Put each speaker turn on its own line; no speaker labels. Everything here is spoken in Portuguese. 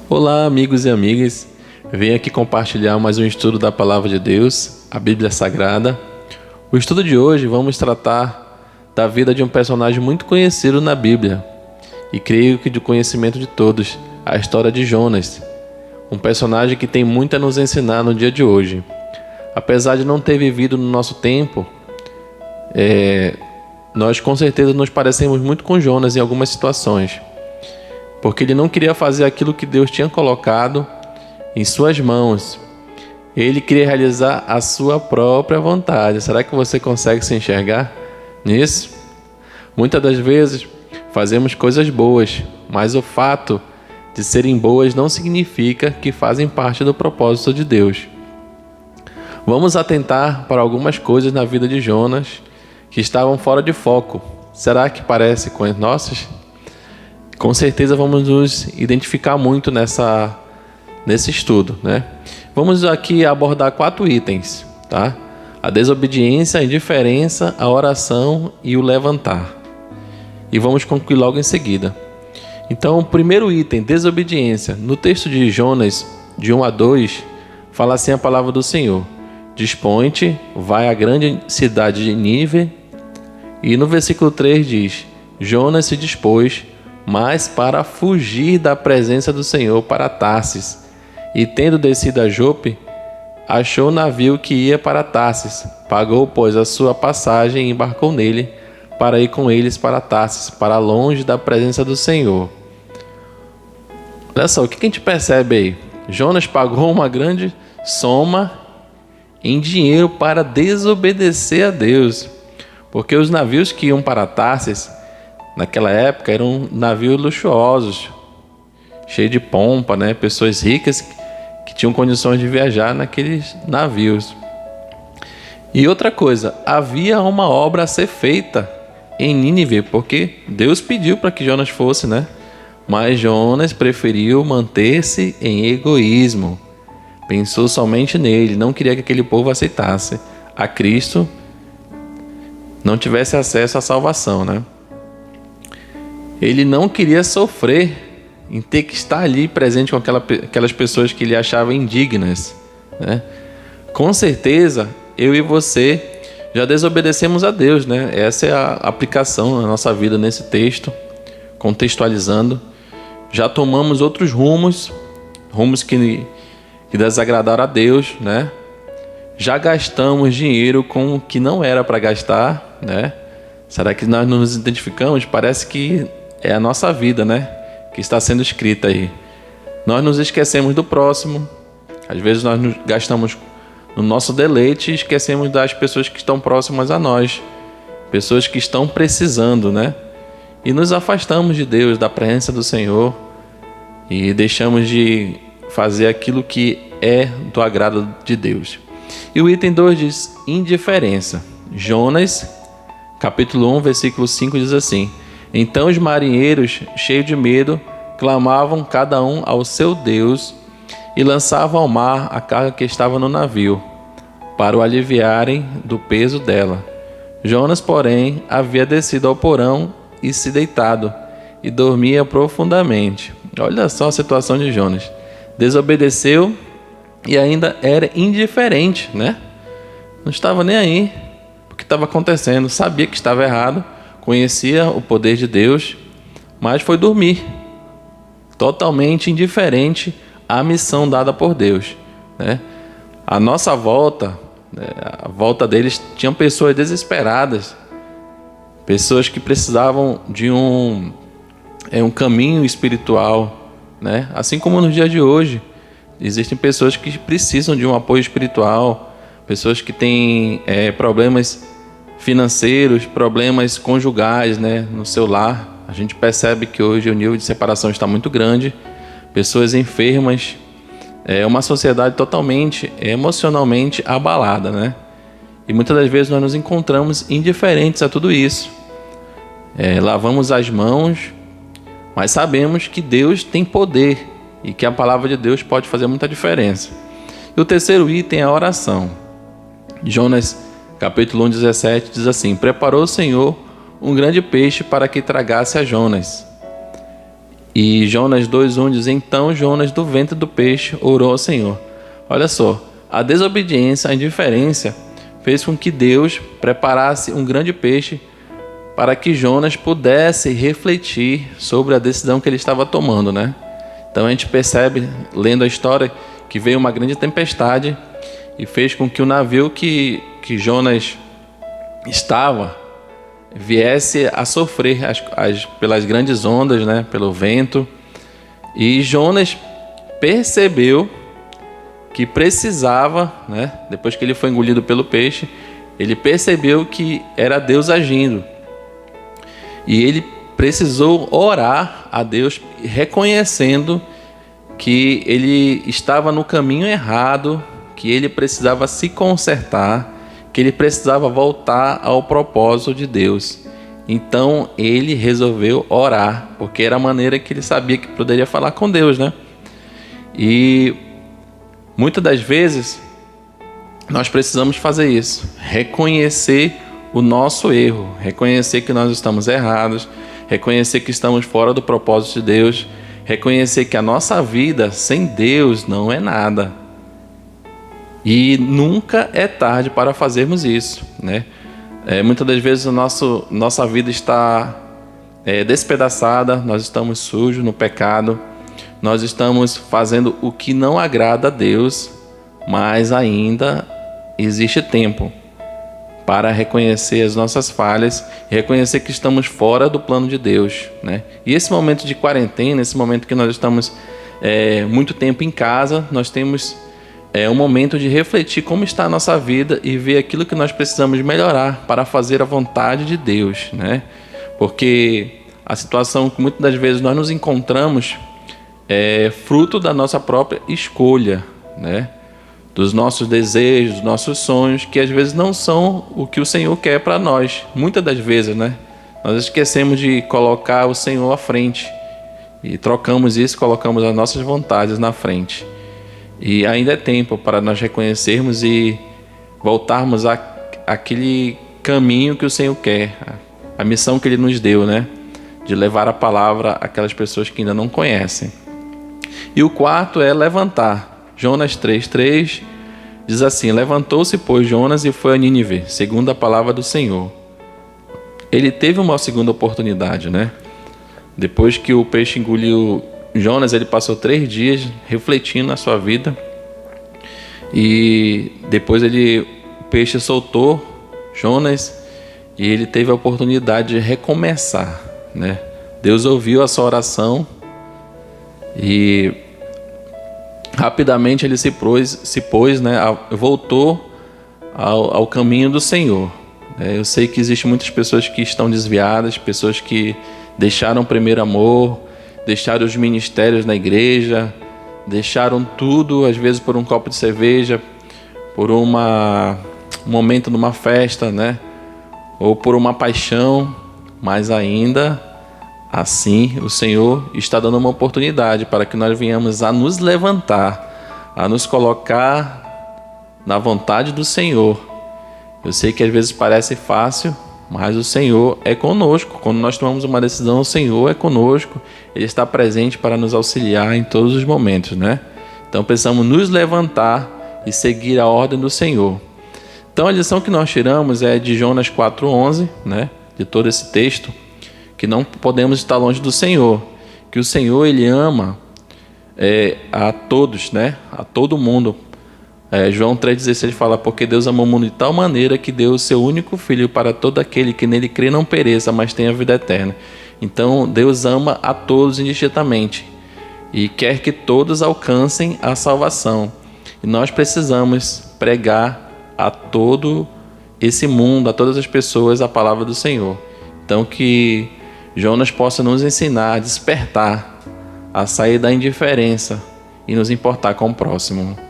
Olá, amigos e amigas. Venho aqui compartilhar mais um estudo da Palavra de Deus, a Bíblia Sagrada. O estudo de hoje vamos tratar da vida de um personagem muito conhecido na Bíblia e creio que de conhecimento de todos, a história de Jonas. Um personagem que tem muito a nos ensinar no dia de hoje. Apesar de não ter vivido no nosso tempo, nós com certeza nos parecemos muito com Jonas em algumas situações, porque ele não queria fazer aquilo que Deus tinha colocado em suas mãos. Ele queria realizar a sua própria vontade. Será que você consegue se enxergar nisso? Muitas das vezes fazemos coisas boas, mas o fato de serem boas não significa que fazem parte do propósito de Deus. Vamos atentar para algumas coisas na vida de Jonas que estavam fora de foco. Será que parece com as nossas? Com certeza vamos nos identificar muito nesse estudo, né? Vamos aqui abordar 4 itens, tá? A desobediência, a indiferença, a oração e o levantar. E vamos concluir logo em seguida. Então, o primeiro item, desobediência. No texto de Jonas, de 1 a 2, fala assim a palavra do Senhor: Dispõe-te, vai à grande cidade de Nínive. E no versículo 3 diz: Jonas se dispôs, mas para fugir da presença do Senhor para Tarsis. E tendo descido a Jope, achou o navio que ia para Tarsis. Pagou, pois, a sua passagem e embarcou nele, para ir com eles para Tarsis, para longe da presença do Senhor. Olha só, o que a gente percebe aí? Jonas pagou uma grande soma em dinheiro para desobedecer a Deus, porque os navios que iam para Tarsis naquela época eram navios luxuosos, cheios de pompa, né? Pessoas ricas que tinham condições de viajar naqueles navios. E outra coisa, havia uma obra a ser feita em Nínive, porque Deus pediu para que Jonas fosse, né? Mas Jonas preferiu manter-se em egoísmo. Pensou somente nele, não queria que aquele povo aceitasse a Cristo, não tivesse acesso à salvação, né? Ele não queria sofrer em ter que estar ali presente com aquelas pessoas que ele achava indignas, né? Com certeza, eu e você já desobedecemos a Deus, né? Essa é a aplicação na nossa vida nesse texto, contextualizando. Já tomamos outros rumos que desagradaram a Deus, né? Já gastamos dinheiro com o que não era para gastar, né? Será que nós nos identificamos? Parece que é a nossa vida, né? Que está sendo escrita aí. Nós nos esquecemos do próximo. Às vezes nós nos gastamos no nosso deleite e esquecemos das pessoas que estão próximas a nós, pessoas que estão precisando, né? E nos afastamos de Deus, da presença do Senhor, e deixamos de fazer aquilo que é do agrado de Deus. E o item 2 diz indiferença. Jonas, capítulo 1, versículo 5 diz assim: Então os marinheiros, cheios de medo, clamavam cada um ao seu Deus e lançavam ao mar a carga que estava no navio, para o aliviarem do peso dela. Jonas, porém, havia descido ao porão e se deitado, e dormia profundamente. Olha só a situação de Jonas. Desobedeceu e ainda era indiferente, né? Não estava nem aí o que estava acontecendo. Sabia que estava errado, conhecia o poder de Deus, mas foi dormir. Totalmente indiferente à missão dada por Deus, né? À nossa volta, à volta deles, tinham pessoas desesperadas, pessoas que precisavam de um caminho espiritual, né? Assim como nos dias de hoje, existem pessoas que precisam de um apoio espiritual, pessoas que têm problemas financeiros, problemas conjugais, né? No seu lar. A gente percebe que hoje o nível de separação está muito grande, pessoas enfermas, uma sociedade totalmente emocionalmente abalada, né? E muitas das vezes nós nos encontramos indiferentes a tudo isso. Lavamos as mãos, mas sabemos que Deus tem poder e que a palavra de Deus pode fazer muita diferença. E o terceiro item é a oração. Jonas, capítulo 1, 17, diz assim: Preparou o Senhor um grande peixe para que tragasse a Jonas. E Jonas 2:1 diz: então Jonas, do ventre do peixe, orou ao Senhor. Olha só, a desobediência, a indiferença fez com que Deus preparasse um grande peixe para que Jonas pudesse refletir sobre a decisão que ele estava tomando, né? Então a gente percebe, lendo a história, que veio uma grande tempestade e fez com que o navio que Jonas estava viesse a sofrer pelas grandes ondas, né? Pelo vento. E Jonas percebeu que precisava, né? Depois que ele foi engolido pelo peixe, ele percebeu que era Deus agindo. E ele precisou orar a Deus, reconhecendo que ele estava no caminho errado, que ele precisava se consertar, que ele precisava voltar ao propósito de Deus. Então ele resolveu orar, porque era a maneira que ele sabia que poderia falar com Deus, né? E muitas das vezes nós precisamos fazer isso, reconhecer o nosso erro, reconhecer que nós estamos errados, reconhecer que estamos fora do propósito de Deus, reconhecer que a nossa vida sem Deus não é nada. E nunca é tarde para fazermos isso, né? Muitas das vezes nossa vida está despedaçada, nós estamos sujos no pecado, nós estamos fazendo o que não agrada a Deus, mas ainda existe tempo para reconhecer as nossas falhas e reconhecer que estamos fora do plano de Deus, né? E esse momento de quarentena, esse momento que nós estamos muito tempo em casa, nós temos um momento de refletir como está a nossa vida e ver aquilo que nós precisamos melhorar para fazer a vontade de Deus, né? Porque a situação que muitas das vezes nós nos encontramos é fruto da nossa própria escolha, né? Dos nossos desejos, dos nossos sonhos, que às vezes não são o que o Senhor quer para nós. Muitas das vezes, né? Nós esquecemos de colocar o Senhor à frente e trocamos isso, colocamos as nossas vontades na frente. E ainda é tempo para nós reconhecermos e voltarmos àquele caminho que o Senhor quer, a missão que Ele nos deu, né? De levar a palavra àquelas pessoas que ainda não conhecem. E o quarto é levantar. Jonas 3:3 diz assim: levantou-se, pois, Jonas e foi a Nínive, segundo a palavra do Senhor. Ele teve uma segunda oportunidade, né? Depois que o peixe engoliu Jonas, ele passou 3 dias refletindo na sua vida. E depois o peixe soltou Jonas e ele teve a oportunidade de recomeçar, né? Deus ouviu a sua oração e rapidamente ele se pôs, né? Voltou ao caminho do Senhor. Eu sei que existem muitas pessoas que estão desviadas, pessoas que deixaram o primeiro amor, deixaram os ministérios na igreja, deixaram tudo, às vezes por um copo de cerveja, por um momento numa festa, né? Ou por uma paixão, mas ainda assim o Senhor está dando uma oportunidade para que nós venhamos a nos levantar, a nos colocar na vontade do Senhor. Eu sei que às vezes parece fácil, mas o Senhor é conosco. Quando nós tomamos uma decisão, o Senhor é conosco. Ele está presente para nos auxiliar em todos os momentos, né? Então precisamos nos levantar e seguir a ordem do Senhor. Então a lição que nós tiramos é de Jonas 4:11, né? De todo esse texto, que não podemos estar longe do Senhor, que o Senhor Ele ama a todos, né? A todo mundo. João 3,16 fala: porque Deus amou o mundo de tal maneira que deu o seu único Filho para todo aquele que nele crê não pereça, mas tenha vida eterna. Então Deus ama a todos indistintamente e quer que todos alcancem a salvação. E nós precisamos pregar a todo esse mundo, a todas as pessoas, a palavra do Senhor. Então que Jonas possa nos ensinar a despertar, a sair da indiferença e nos importar com o próximo.